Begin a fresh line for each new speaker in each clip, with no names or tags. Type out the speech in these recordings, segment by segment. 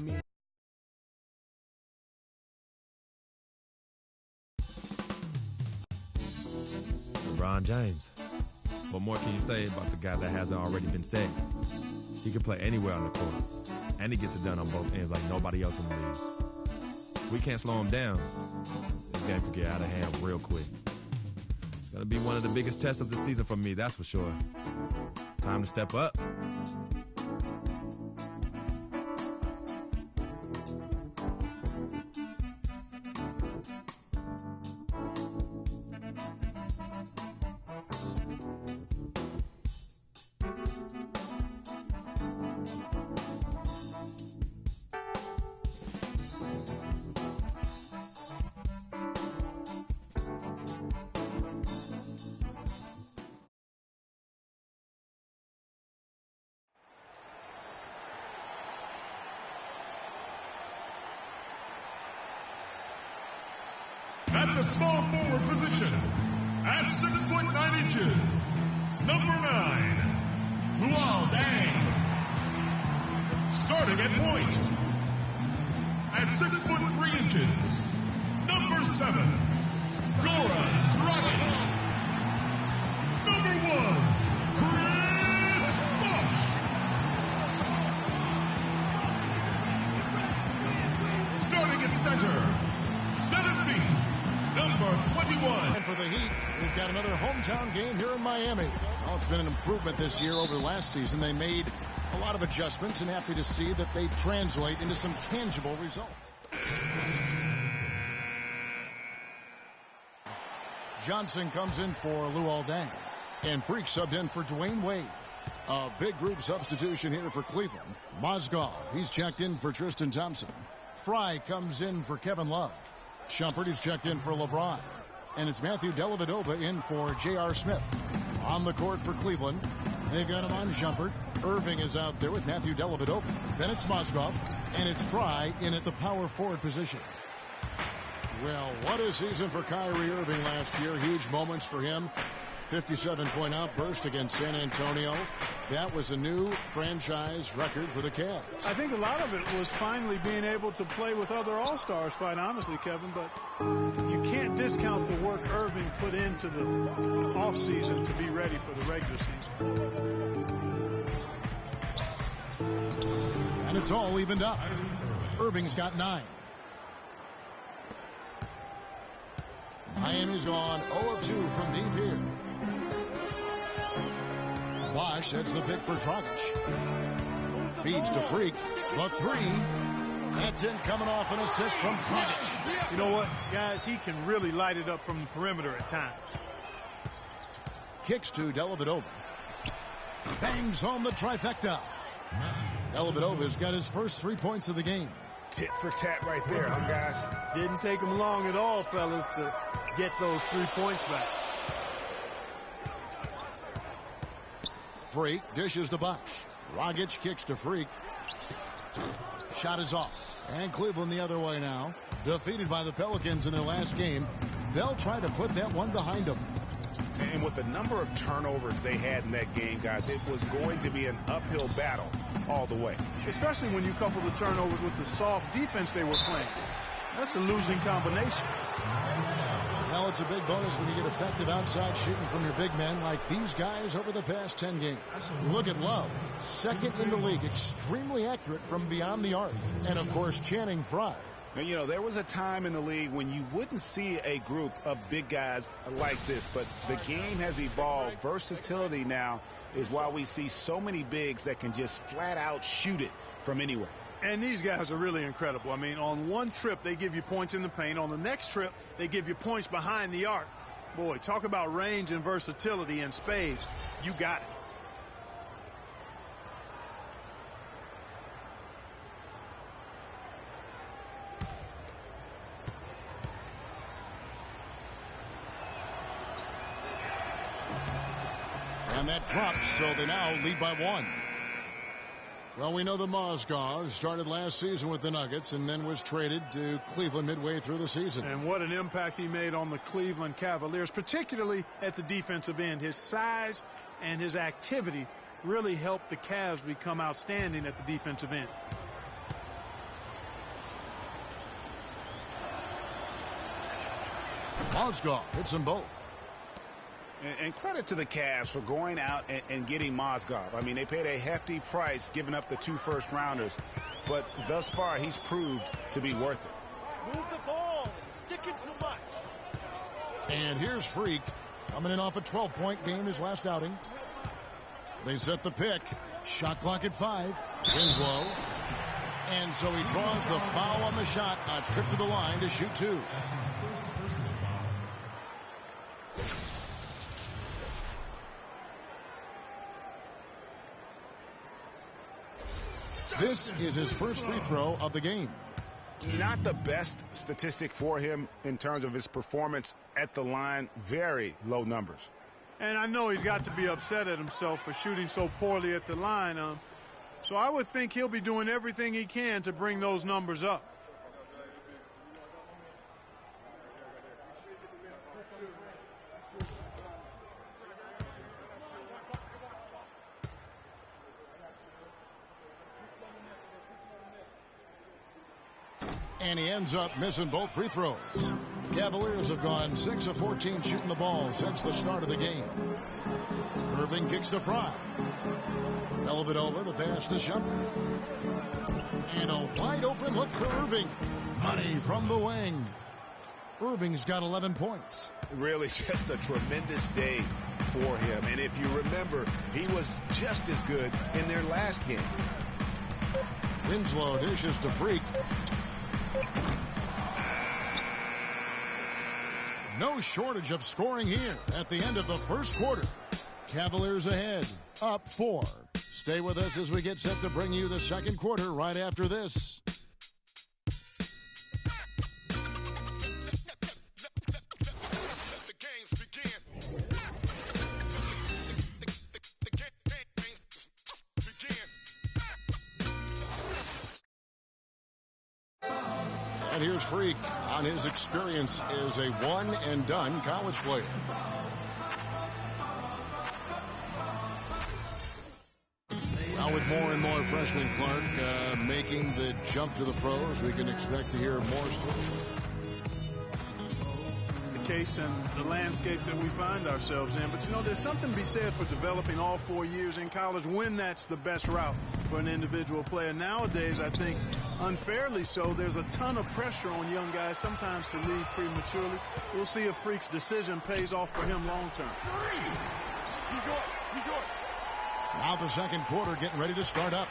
mean,
LeBron James. What more can you say about the guy that hasn't already been said? He can play anywhere on the court, and he gets it done on both ends like nobody else in the league. We can't slow him down. This game could get out of hand real quick. It's going to be one of the biggest tests of the season for me, that's for sure. Time to step up.
At the small forward position, at 6'9" number 9, Luol Deng. Starting at point, at 6'3", number 7, Goran Dragic. Number 1, Chris Bosh. Starting at center, 7 feet. Number 21.
And for the Heat, we've got another hometown game here in Miami. Well, it's been an improvement this year over last season. They made a lot of adjustments, and happy to see that they translate into some tangible results. Johnson comes in for Luol Deng, and Freak subbed in for Dwayne Wade. A big group substitution here for Cleveland. Mozgov, he's checked in for Tristan Thompson. Fry comes in for Kevin Love. Shumpert is checked in for LeBron. And it's Matthew Dellavedova in for J.R. Smith. On the court for Cleveland, they've got him on Shumpert. Irving is out there with Matthew Dellavedova. Then it's Mozgov, and it's Fry in at the power forward position. Well, what a season for Kyrie Irving last year. Huge moments for him. 57-point outburst against San Antonio. That was a new franchise record for the Cavs.
I think a lot of it was finally being able to play with other All-Stars, quite honestly, Kevin. But you can't discount the work Irving put into the offseason to be ready for the regular season.
And it's all evened up. Irving's got 9. Miami's gone 0 of 2 from deep here. Bosh sets the pick for Dragic. Feeds to Freak. The 3. That's in, coming off an assist from Dragic.
You know what, guys? He can really light it up from the perimeter at times.
Kicks to Dellavedova. Bangs home the trifecta. Dellavedova's got his first 3 points of the game.
tit for tat right there, huh, guys?
Didn't take him long at all, fellas, to get those 3 points back.
Freak dishes to Bosh. Dragic kicks to Freak. Shot is off. And Cleveland the other way now. Defeated by the Pelicans in their last game. They'll try to put that one behind them.
And with the number of turnovers they had in that game, guys, it was going to be an uphill battle all the way.
Especially when you couple the turnovers with the soft defense they were playing. That's a losing combination.
Well, it's a big bonus when you get effective outside shooting from your big men like these guys over the past 10 games. Look at Love, second in the league, extremely accurate from beyond the arc. And, of course, Channing Frye.
Now, you know, there was a time in the league when you wouldn't see a group of big guys like this, but the game has evolved. Versatility now is why we see so many bigs that can just flat out shoot it from anywhere.
And these guys are really incredible. I mean, on one trip, they give you points in the paint. On the next trip, they give you points behind the arc. Boy, talk about range and versatility in spades. You got it.
And that drops, so they now lead by 1. Well, we know the Mozgov started last season with the Nuggets and then was traded to Cleveland midway through the season.
And what an impact he made on the Cleveland Cavaliers, particularly at the defensive end. His size and his activity really helped the Cavs become outstanding at the defensive end.
Mozgov hits them both.
And credit to the Cavs for going out and getting Mozgov. I mean, they paid a hefty price giving up the 2 first-rounders. But thus far, he's proved to be worth it.
Move the ball. Sticking too much.
And here's Freak coming in off a 12-point game his last outing. They set the pick. Shot clock at 5. Winslow. And so he draws the foul on the shot. A trip to the line to shoot 2. This is his first free throw of the game.
Not the best statistic for him in terms of his performance at the line. Very low numbers.
And I know he's got to be upset at himself for shooting so poorly at the line. So I would think he'll be doing everything he can to bring those numbers up.
And he ends up missing both free throws. Cavaliers have gone 6 of 14 shooting the ball since the start of the game. Irving kicks to Fry. Dellavedova, the pass to Shumpert. And a wide open look for Irving. Money from the wing. Irving's got 11 points.
Really just a tremendous day for him. And if you remember, he was just as good in their last game.
Winslow dishes to Freak. No shortage of scoring here at the end of the first quarter. Cavaliers ahead, up 4. Stay with us as we get set to bring you the second quarter right after this. And here's Freak on his experience as a one-and-done college player. Now with more and more freshmen, Clark, making the jump to the pros, we can expect to hear more stories.
The case and the landscape that we find ourselves in. But, you know, there's something to be said for developing all 4 years in college when that's the best route for an individual player. Nowadays, I think, unfairly so, there's a ton of pressure on young guys sometimes to leave prematurely. We'll see if Freak's decision pays off for him long term.
Now the second quarter getting ready to start up.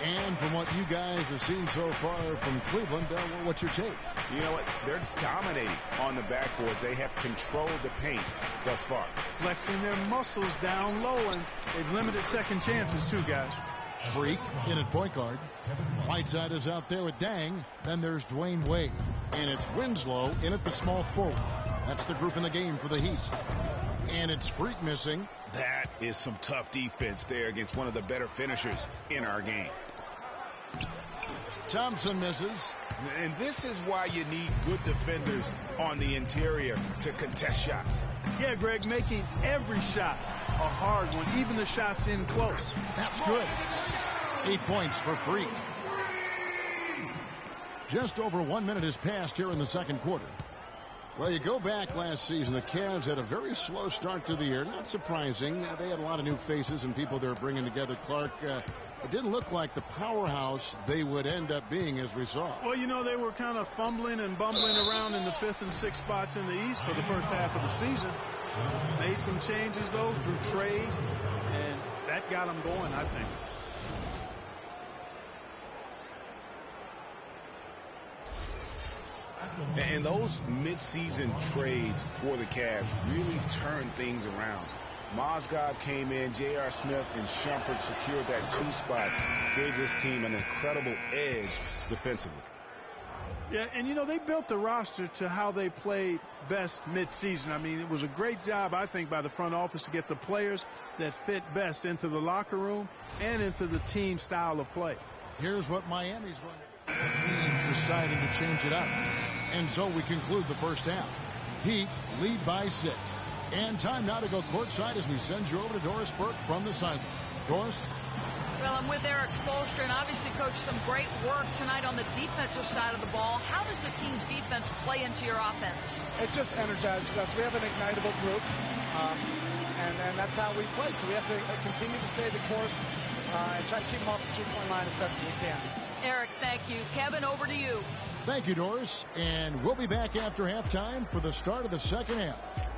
And from what you guys have seen so far from Cleveland, what's your take?
You know what? They're dominating on the backboards. They have controlled the paint thus far.
Flexing their muscles down low, and they've limited second chances too, guys.
Freak in at point guard. Whiteside is out there with Dang. Then there's Dwayne Wade. And it's Winslow in at the small forward. That's the group in the game for the Heat. And it's Freak missing.
That is some tough defense there against one of the better finishers in our game.
Thompson misses.
And this is why you need good defenders on the interior to contest shots.
Yeah, Greg, making every shot a hard one, even the shots in close.
That's good. 8 points for Freak. Just over 1 minute has passed here in the second quarter. Well, you go back last season, the Cavs had a very slow start to the year. Not surprising. They had a lot of new faces and people they were bringing together. Clark, it didn't look like the powerhouse they would end up being, as we saw.
Well, you know, they were kind of fumbling and bumbling around in the 5th and 6th spots in the East for the first half of the season. Made some changes, though, through trades, and that got them going, I think.
And those midseason trades for the Cavs really turned things around. Mozgov came in, J.R. Smith and Shumpert secured that 2 spot, gave this team an incredible edge defensively.
Yeah, and you know, they built the roster to how they played best midseason. I mean, it was a great job, I think, by the front office to get the players that fit best into the locker room and into the team style of play.
Here's what Miami's going to do. The team's deciding to change it up. And so we conclude the first half. Heat lead by 6. And time now to go courtside as we send you over to Doris Burke from the sideline. Doris?
Well, I'm with Eric Spoelstra, and obviously, Coach, some great work tonight on the defensive side of the ball. How does the team's defense play into your offense?
It just energizes us. We have an ignitable group, and that's how we play. So we have to continue to stay the course and try to keep them off the two-point line as best as we can.
Eric, thank you. Kevin, over to you.
Thank you, Doris. And we'll be back after halftime for the start of the second half.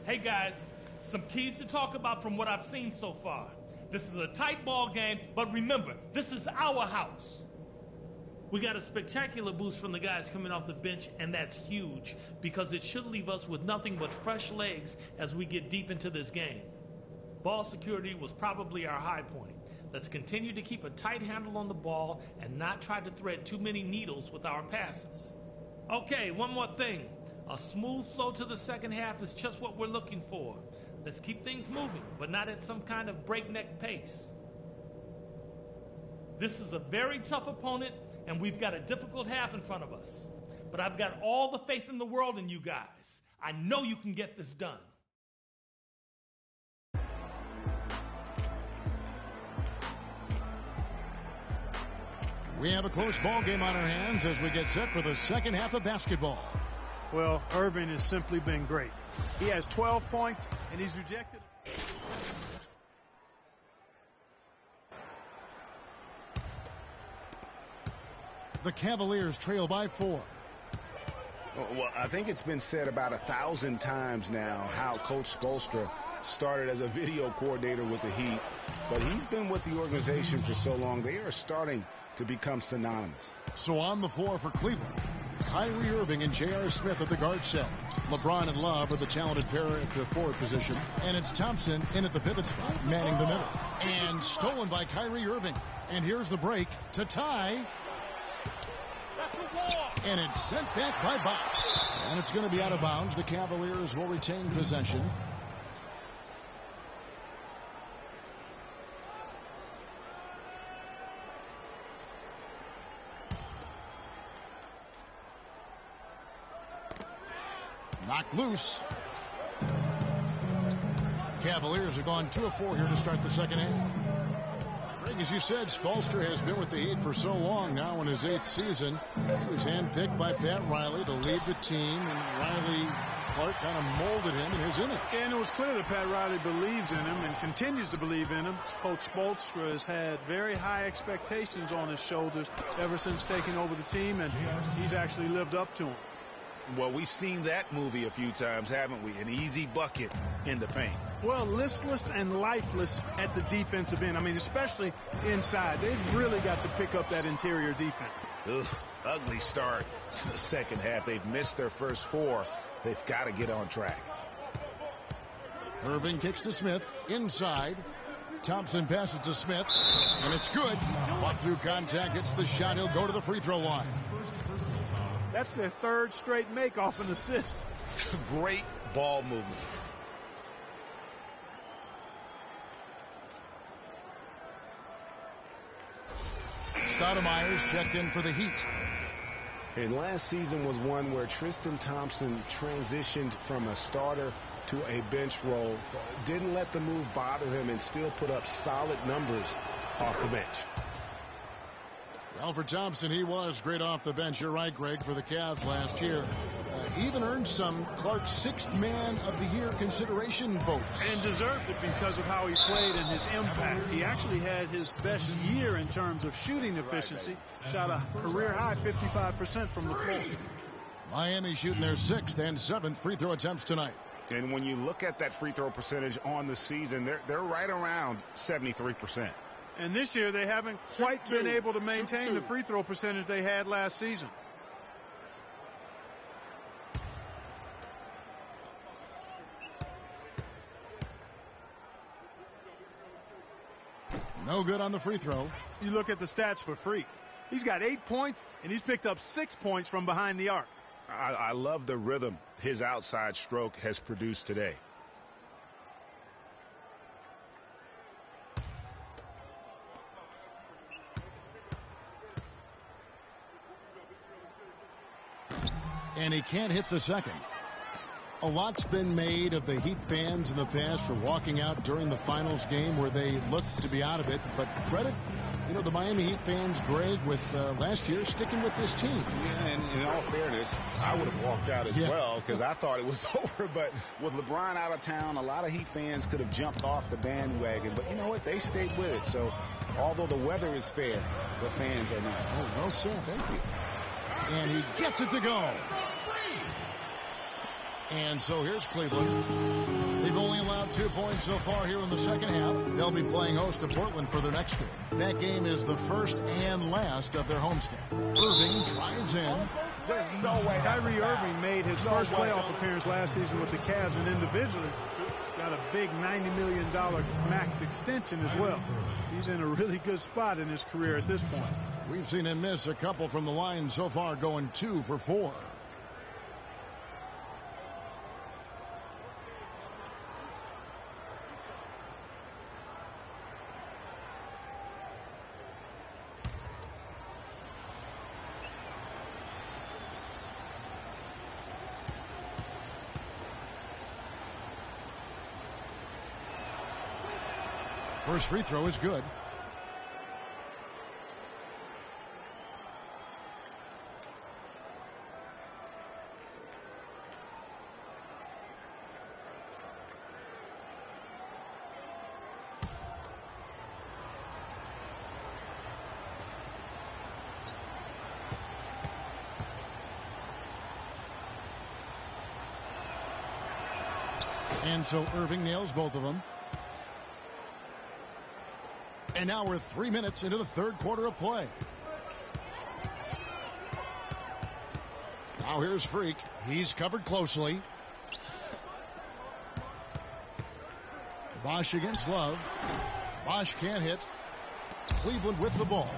Hey guys, some keys to talk about from what I've seen so far. This is a tight ball game, but remember, this is our house. We got a spectacular boost from the guys coming off the bench, and that's huge because it should leave us with nothing but fresh legs as we get deep into this game. Ball security was probably our high point. Let's continue to keep a tight handle on the ball and not try to thread too many needles with our passes. Okay, one more thing. A smooth flow to the second half is just what we're looking for. Let's keep things moving, but not at some kind of breakneck pace. This is a very tough opponent, and we've got a difficult half in front of us. But I've got all the faith in the world in you guys. I know you can get this done.
We have a close ball game on our hands as we get set for the second half of basketball.
Well, Irving has simply been great. He has 12 points, and he's rejected.
The Cavaliers trail by 4.
Well, I think it's been said about 1,000 times now how Coach Spoelstra started as a video coordinator with the Heat, but he's been with the organization for so long, they are starting to become synonymous.
So on the floor for Cleveland, Kyrie Irving and J.R. Smith at the guard set. LeBron and Love are the talented pair at the forward position. And it's Thompson in at the pivot spot, manning the middle. And stolen by Kyrie Irving. And here's the break to tie. And it's sent back by Bosh. And it's going to be out of bounds. The Cavaliers will retain possession. Knocked loose. Cavaliers have gone 2 of 4 here to start the second half. Greg, as you said, Spoelstra has been with the Heat for so long now in his 8th season. He was handpicked by Pat Riley to lead the team, and Riley Clark kind of molded him in his image.
And it was clear that Pat Riley believes in him and continues to believe in him. Coach Spoelstra has had very high expectations on his shoulders ever since taking over the team, and he's actually lived up to them.
Well, we've seen that movie a few times, haven't we? An easy bucket in the paint.
Well, listless and lifeless at the defensive end. I mean, especially inside. They've really got to pick up that interior defense.
Ugh, ugly start to the second half. They've missed their first 4. They've got to get on track.
Irving kicks to Smith. Inside. Thompson passes to Smith. And it's good. Fought through contact. Hits the shot. He'll go to the free throw line.
That's their 3rd straight make off an assist.
Great ball movement.
Stoudemire's checked in for the Heat.
And last season was one where Tristan Thompson transitioned from a starter to a bench role. Didn't let the move bother him and still put up solid numbers off the bench.
Well, for Thompson, he was great off the bench. You're right, Greg, for the Cavs last year. He even earned some Clark's 6th Man of the Year consideration votes.
And deserved it because of how he played and his impact. He actually had his best year in terms of shooting efficiency. Shot a career-high 55% from the floor.
Miami shooting their 6th and 7th free throw attempts tonight.
And when you look at that free throw percentage on the season, they're right around 73%.
And this year, they haven't quite been able to maintain the free throw percentage they had last season.
No good on the free throw.
You look at the stats for Freak. He's got 8 points, and he's picked up 6 points from behind the arc.
I love the rhythm his outside stroke has produced today.
And he can't hit the second. A lot's been made of the Heat fans in the past for walking out during the finals game where they looked to be out of it. But credit, the Miami Heat fans, Greg, with last year sticking with this team.
Yeah, and in all fairness, I would have walked out as well because I thought it was over. But with LeBron out of town, a lot of Heat fans could have jumped off the bandwagon. But you know what? They stayed with it. So although the weather is fair, the fans are not.
Oh, well said. Thank you. And he gets it to go. And so here's Cleveland. They've only allowed 2 points so far here in the second half. They'll be playing host to Portland for their next game. That game is the first and last of their homestand. Irving drives in.
There's no way. Kyrie Irving made his first playoff appearance last season with the Cavs, and individually got a big $90 million max extension as well. He's in a really good spot in his career at this point.
We've seen him miss a couple from the line so far, going 2 for 4. First free throw is good. And so Irving nails both of them. And now we're 3 minutes into the third quarter of play. Now here's Freak. He's covered closely. Bosch against Love. Bosch can't hit. Cleveland with the ball.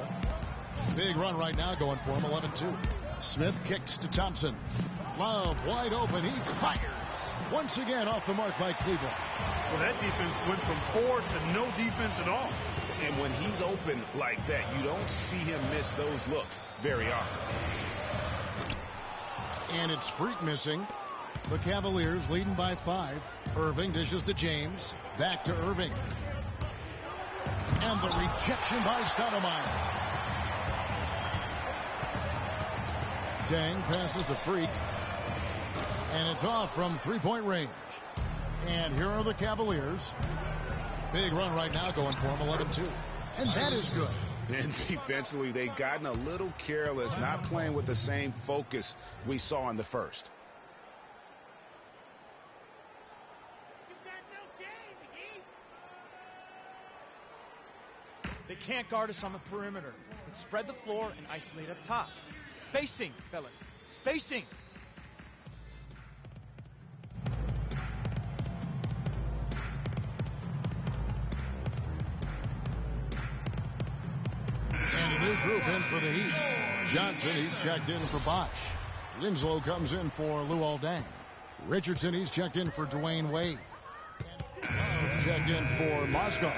Big run right now going for him, 11-2. Smith kicks to Thompson. Love wide open. He fires. Once again off the mark by Cleveland.
Well, that defense went from 4 to no defense at all.
And when he's open like that, you don't see him miss those looks very often.
And it's Freak missing. The Cavaliers leading by 5. Irving dishes to James. Back to Irving. And the rejection by Stoudemire. Dang passes to Freak. And it's off from three-point range. And here are the Cavaliers. Big run right now going for them, 11-2. And that is good.
And defensively, they've gotten a little careless, not playing with the same focus we saw in the first.
They can't guard us on the perimeter. Let's spread the floor and isolate up top. Spacing, fellas. Spacing.
Group in for the Heat. Johnson, he's checked in for Bosch. Winslow comes in for Luol Deng. Richardson, he's checked in for Dwayne Wade. And checked in for Mozgov.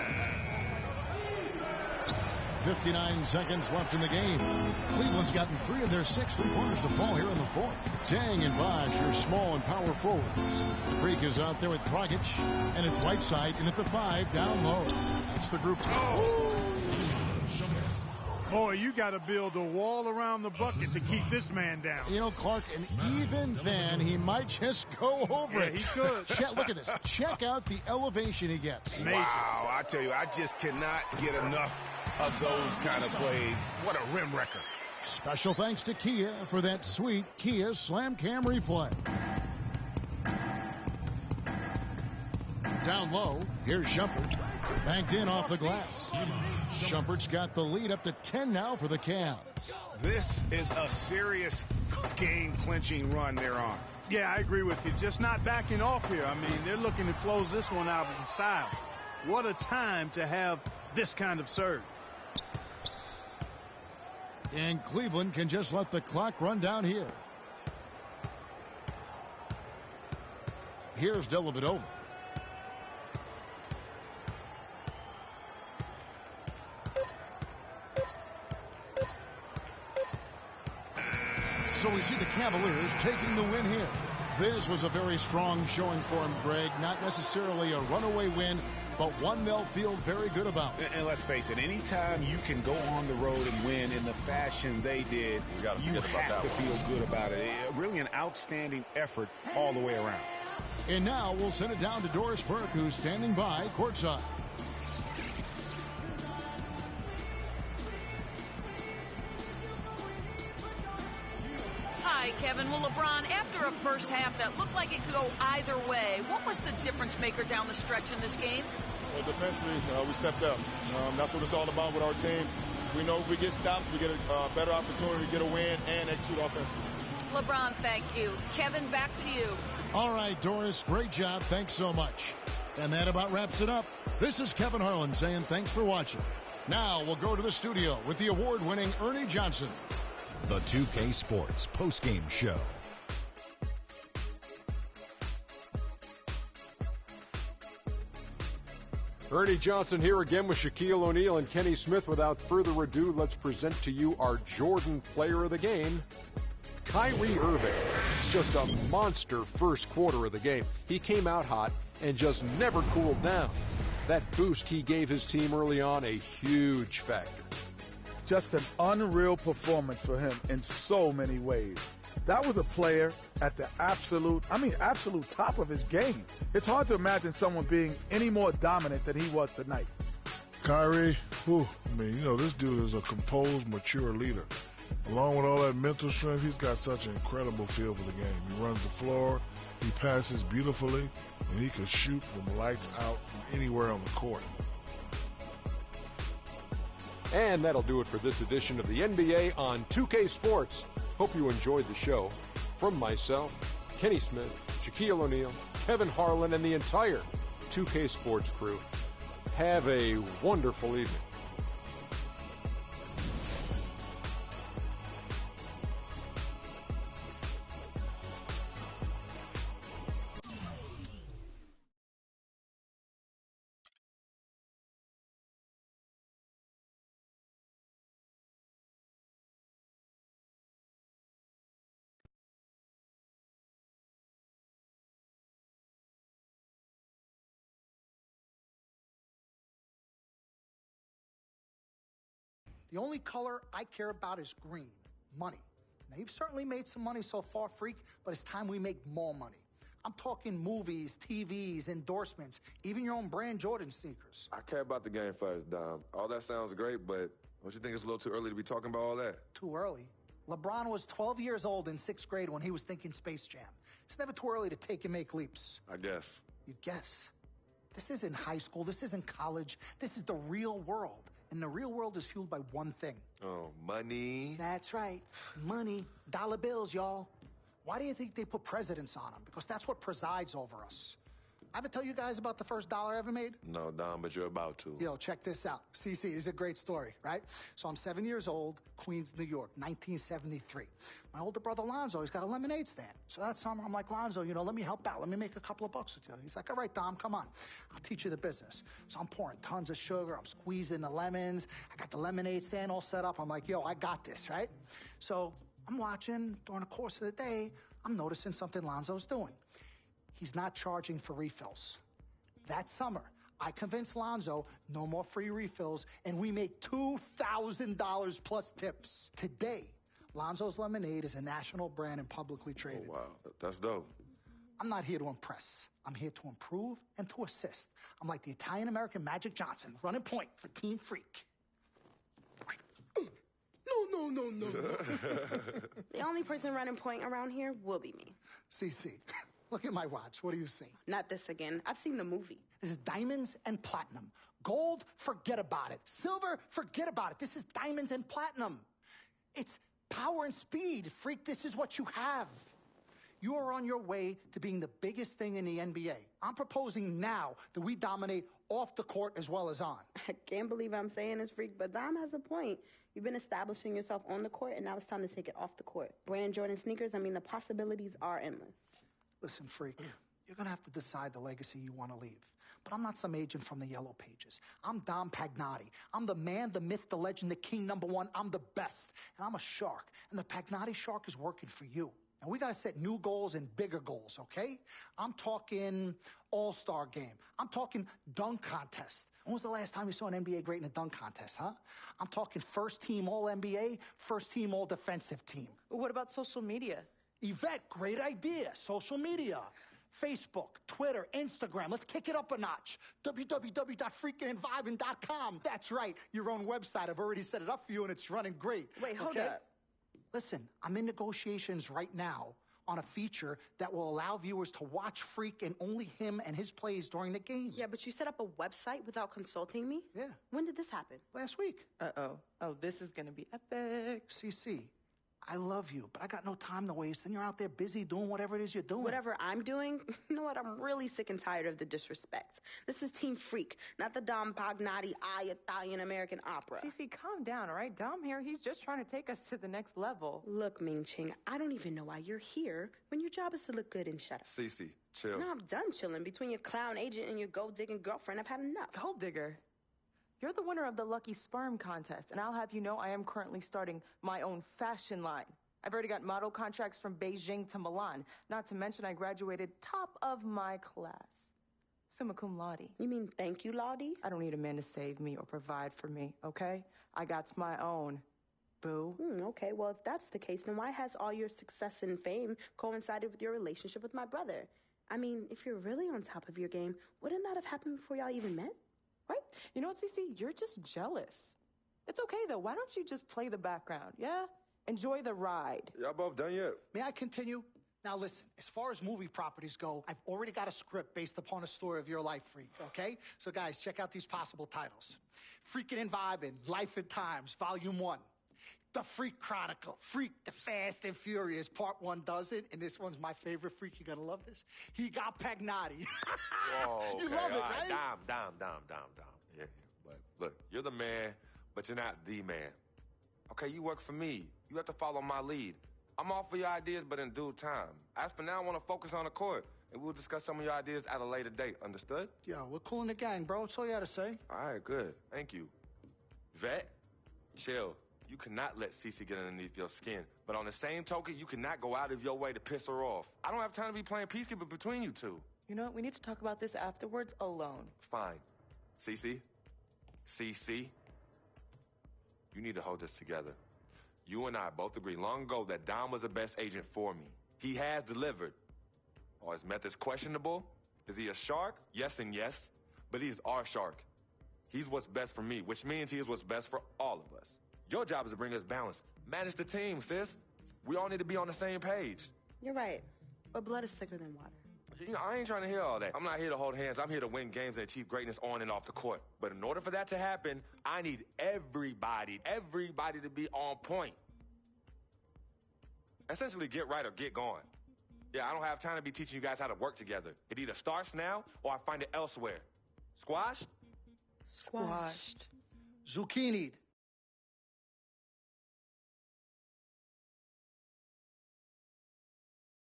59 seconds left in the game. Cleveland's gotten 3 of their 6 three-pointers to fall here in the fourth. Deng and Bosch are small and power forwards. Freak is out there with Dragic, and it's Whiteside in at the 5 down low. That's the group.
Boy, you got to build a wall around the bucket to keep this man down.
You know, Clark, and even then, he might just go over it.
He could.
Look at this. Check out the elevation he gets.
Major.
Wow, I tell you, I just cannot get enough of those kind of plays. What a rim wrecker.
Special thanks to Kia for that sweet Kia Slam Cam replay. Down low, here's Shumpert. Banked in off the glass. Shumpert's got the lead up to 10 now for the Cavs.
This is a serious game-clinching run they're on.
Yeah, I agree with you. Just not backing off here. I mean, they're looking to close this one out in style. What a time to have this kind of serve.
And Cleveland can just let the clock run down here. Here's Dellavedova. So we see the Cavaliers taking the win here. This was a very strong showing for him, Greg. Not necessarily a runaway win, but one they'll feel very good about.
And let's face it, anytime you can go on the road and win in the fashion they did, you have to feel good about it. Really an outstanding effort all the way around.
And now we'll send it down to Doris Burke, who's standing by courtside.
Hi, Kevin. Well, LeBron, after a first half that looked like it could go either way, what was the difference maker down the stretch in this game?
Well, defensively, we stepped up. That's what it's all about with our team. We know if we get stops, we get a better opportunity to get a win and execute offensively.
LeBron, thank you. Kevin, back to you.
All right, Doris, great job. Thanks so much. And that about wraps it up. This is Kevin Harlan saying thanks for watching. Now we'll go to the studio with the award-winning Ernie Johnson.
The 2K Sports postgame show.
Ernie Johnson here again with Shaquille O'Neal and Kenny Smith. Without further ado, let's present to you our Jordan player of the game, Kyrie Irving. Just a monster first quarter of the game. He came out hot and just never cooled down. That boost he gave his team early on, a huge factor.
Just an unreal performance for him in so many ways. That was a player at the absolute top of his game. It's hard to imagine someone being any more dominant than he was tonight.
Kyrie, this dude is a composed, mature leader. Along with all that mental strength, he's got such an incredible feel for the game. He runs the floor, he passes beautifully, and he can shoot from lights out from anywhere on the court.
And that'll do it for this edition of the NBA on 2K Sports. Hope you enjoyed the show. From myself, Kenny Smith, Shaquille O'Neal, Kevin Harlan, and the entire 2K Sports crew, have a wonderful evening.
The only color I care about is green, money. Now, you've certainly made some money so far, Freak, but it's time we make more money. I'm talking movies, TVs, endorsements, even your own brand Jordan sneakers.
I care about the game first, Dom. All that sounds great, but don't you think it's a little too early to be talking about all that?
Too early? LeBron was 12 years old in 6th grade when he was thinking Space Jam. It's never too early to take and make leaps.
I guess.
You guess? This isn't high school. This isn't college. This is the real world. And the real world is fueled by one thing.
Oh, money.
That's right. Money. Dollar bills, y'all. Why do you think they put presidents on them? Because that's what presides over us. I ever tell you guys about the first dollar I ever made?
No, Dom, but you're about to.
Yo, check this out. CC, this is a great story, right? So I'm 7 years old, Queens, New York, 1973. My older brother, Lonzo, he's got a lemonade stand. So that summer, I'm like, Lonzo, let me help out. Let me make a couple of bucks with you. He's like, all right, Dom, come on. I'll teach you the business. So I'm pouring tons of sugar. I'm squeezing the lemons. I got the lemonade stand all set up. I'm like, yo, I got this, right? So I'm watching during the course of the day. I'm noticing something Lonzo's doing. He's not charging for refills. That summer, I convinced Lonzo no more free refills, and we make $2,000 plus tips. Today, Lonzo's Lemonade is a national brand and publicly traded.
Oh, wow. That's dope.
I'm not here to impress. I'm here to improve and to assist. I'm like the Italian-American Magic Johnson, running point for Team Freak. No.
The only person running point around here will be me.
CC. Look at my watch. What do you see?
Not this again. I've seen the movie.
This is diamonds and platinum. Gold, forget about it. Silver, forget about it. This is diamonds and platinum. It's power and speed. Freak, this is what you have. You are on your way to being the biggest thing in the NBA. I'm proposing now that we dominate off the court as well as on.
I can't believe I'm saying this, Freak, but Dom has a point. You've been establishing yourself on the court, and now it's time to take it off the court. Brand Jordan sneakers, I mean, the possibilities are endless.
Listen, Freak, you're going to have to decide the legacy you want to leave. But I'm not some agent from the Yellow Pages. I'm Dom Pagnotti. I'm the man, the myth, the legend, the king, #1. I'm the best. And I'm a shark. And the Pagnotti shark is working for you. And we got to set new goals and bigger goals, okay? I'm talking all-star game. I'm talking dunk contest. When was the last time you saw an NBA great in a dunk contest, huh? I'm talking first team all-NBA, first team all-defensive team.
What about social media?
Yvette, great idea. Social media. Facebook, Twitter, Instagram. Let's kick it up a notch. www.freakingandvibing.com. That's right. Your own website. I've already set it up for you, and it's running great.
Wait, hold up.
Listen, I'm in negotiations right now on a feature that will allow viewers to watch Freak and only him and his plays during the game.
Yeah, but you set up a website without consulting me?
Yeah.
When did this happen?
Last week.
Uh-oh. Oh, this is going to be epic.
CC, I love you, but I got no time to waste. And you're out there busy doing whatever it is you're doing.
Whatever I'm doing? You know what? I'm really sick and tired of the disrespect. This is Team Freak, not the Dom Pagnotti Italian-American opera.
Cece, calm down, all right? Dom here, he's just trying to take us to the next level.
Look, Ming Ching, I don't even know why you're here when your job is to look good and shut up.
Cece, chill.
No, I'm done chilling. Between your clown agent and your gold-digging girlfriend, I've had enough.
Gold digger. You're the winner of the Lucky Sperm contest, and I'll have you know I am currently starting my own fashion line. I've already got model contracts from Beijing to Milan. Not to mention I graduated top of my class. Summa cum laude.
You mean thank you, Laude?
I don't need a man to save me or provide for me, okay? I got my own. Boo.
Okay, well, if that's the case, then why has all your success and fame coincided with your relationship with my brother? I mean, if you're really on top of your game, wouldn't that have happened before y'all even met?
Right? You know what, Cece? You're just jealous. It's okay, though. Why don't you just play the background, yeah? Enjoy the ride.
Y'all both done yet?
May I continue? Now listen, as far as movie properties go, I've already got a script based upon a story of your life, Freak, okay? So guys, check out these possible titles. Freaking and Vibing, Life and Times, Volume 1. The Freak Chronicle, Freak the Fast and Furious, Part 1 does it, and this one's my favorite, Freak, you're gonna love this. He got Pagnotti.
Whoa, okay.
You love it,
all
right?
Dom. Yeah, but look, you're the man, but you're not the man. Okay, you work for me. You have to follow my lead. I'm all for your ideas, but in due time. As for now, I want to focus on the court, and we'll discuss some of your ideas at a later date. Understood?
Yo, we're cool in the gang, bro. That's all you had to say.
All right, good. Thank you. Vet, chill. You cannot let Cece get underneath your skin. But on the same token, you cannot go out of your way to piss her off. I don't have time to be playing peacekeeper between you two.
You know what? We need to talk about this afterwards alone.
Fine. Cece, you need to hold this together. You and I both agreed long ago that Dom was the best agent for me. He has delivered. Are his methods questionable? Is he a shark? Yes and yes. But he's our shark. He's what's best for me, which means he is what's best for all of us. Your job is to bring us balance. Manage the team, sis. We all need to be on the same page.
You're right. But blood is thicker than water.
You know, I ain't trying to hear all that. I'm not here to hold hands. I'm here to win games and achieve greatness on and off the court. But in order for that to happen, I need everybody to be on point. Essentially, get right or get gone. Yeah, I don't have time to be teaching you guys how to work together. It either starts now or I find it elsewhere. Squashed?
Squashed.
Zucchini'd.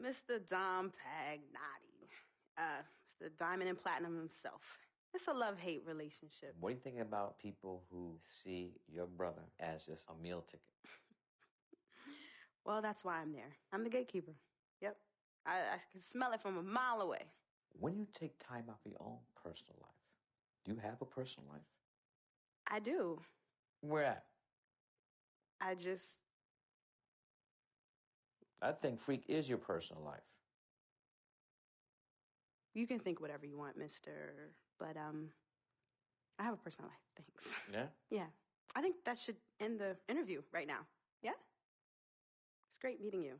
Mr. Dom Pagnotti. Mr. Diamond and Platinum himself. It's a love-hate relationship.
What do you think about people who see your brother as just a meal ticket?
Well, that's why I'm there. I'm the gatekeeper. Yep. I can smell it from a mile away.
When you take time out for your own personal life, do you have a personal life?
I do.
Where at? I think Freak is your personal life.
You can think whatever you want, mister. But, I have a personal life. Thanks.
Yeah?
Yeah. I think that should end the interview right now. Yeah? It's great meeting you.